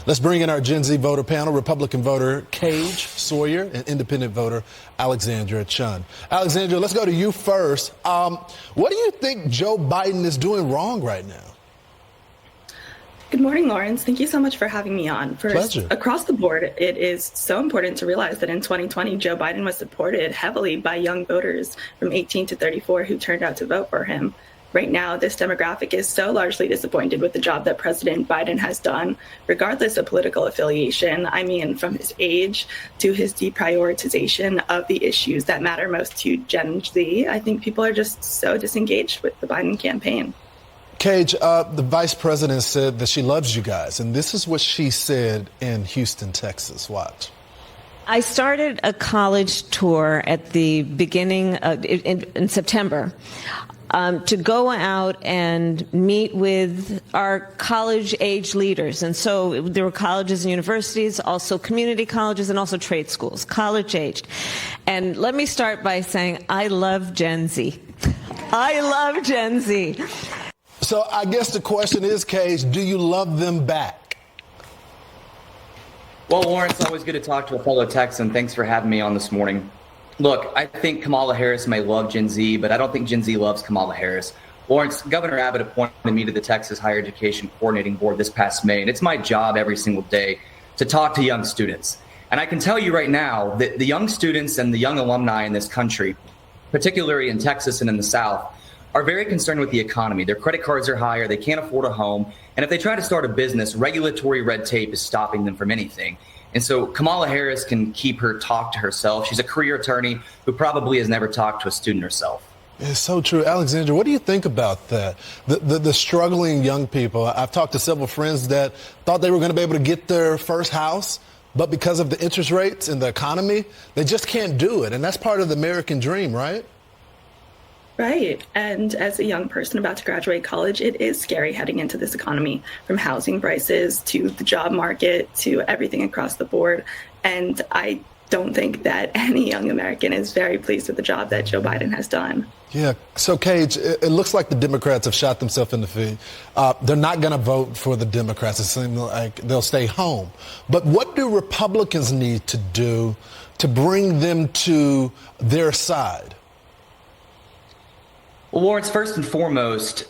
Let's bring in our Gen Z voter panel, Republican voter Cage Sawyer and independent voter Alexandra Chun. Alexandra, let's go to you first. What do you think Joe Biden is doing wrong right now? Good morning, Lawrence. Thank you so much for having me on. First, Pleasure. Across the board, it is so important to realize that in 2020, Joe Biden was supported heavily by young voters from 18 to 34 who turned out to vote for him. Right now, this demographic is so largely disappointed with the job that President Biden has done, regardless of political affiliation. I mean, from his age to his deprioritization of the issues that matter most to Gen Z. I think people are just so disengaged with the Biden campaign. Cage, the vice president said that she loves you guys, and this is what she said in Houston, Texas. Watch. I started a college tour at the beginning in September to go out and meet with our college-age leaders. And so there were colleges and universities, also community colleges, and also trade schools, college-aged. And let me start by saying I love Gen Z. I love Gen Z. So I guess the question is, Cage, do you love them back? Well, Lawrence, always good to talk to a fellow Texan. Thanks for having me on this morning. Look, I think Kamala Harris may love Gen Z, but I don't think Gen Z loves Kamala Harris. Lawrence, Governor Abbott appointed me to the Texas Higher Education Coordinating Board this past May, and it's my job every single day to talk to young students. And I can tell you right now that the young students and the young alumni in this country, particularly in Texas and in the South, are very concerned with the economy. Their credit cards are higher, they can't afford a home, and if they try to start a business, regulatory red tape is stopping them from anything. And so Kamala Harris can keep her talk to herself. She's a career attorney who probably has never talked to a student herself. It's so true. Alexandra, what do you think about that? The struggling young people. I've talked to several friends that thought they were going to be able to get their first house, but because of the interest rates and the economy, they just can't do it. And that's part of the American dream, right? Right. And as a young person about to graduate college, it is scary heading into this economy, from housing prices to the job market to everything across the board. And I don't think that any young American is very pleased with the job that Joe Biden has done. Yeah. So, Cage, it looks like the Democrats have shot themselves in the feet. They're not going to vote for the Democrats. It seems like they'll stay home. But what do Republicans need to do to bring them to their side? Well, Lawrence, first and foremost,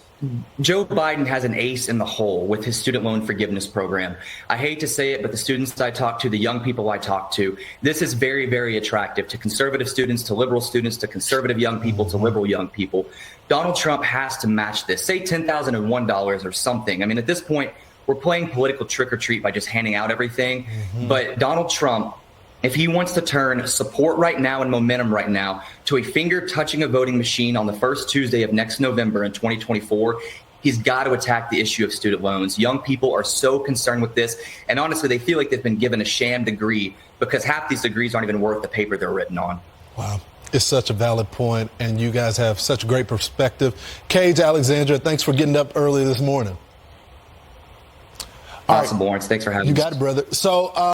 Joe Biden has an ace in the hole with his student loan forgiveness program. I hate to say it, but the students I talk to, the young people I talk to, this is very, very attractive to conservative students, to liberal students, to conservative young people, to liberal young people. Donald Trump has to match this, say $10,001 or something. I mean, at this point, we're playing political trick or treat by just handing out everything. But Donald Trump, if he wants to turn support right now and momentum right now to a finger touching a voting machine on the first Tuesday of next November in 2024, he's got to attack the issue of student loans. Young people are so concerned with this. And honestly, they feel like they've been given a sham degree because half these degrees aren't even worth the paper they're written on. Wow. It's such a valid point, and you guys have such great perspective. Cage, Alexandra, thanks for getting up early this morning. Awesome, Lawrence. Thanks for having me. You got it, brother. So,